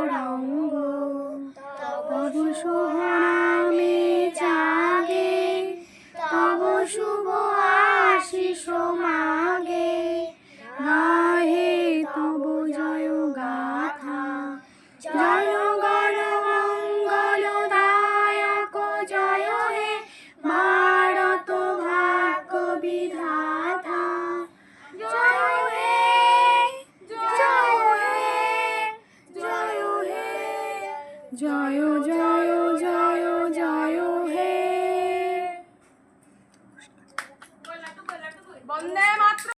তরঙ্গ, তব শুভ নামে জাগে, তব শুভ আশিস মাগে, গাহে তব জয় গাথা। জনগণ মঙ্গলদায়ক জয় হে ভারত ভাগ্য বিধাতা। জয় হে, জয় হে, জয় হে, জয় জয় জয় জয় হে। বন্দে মাতরম।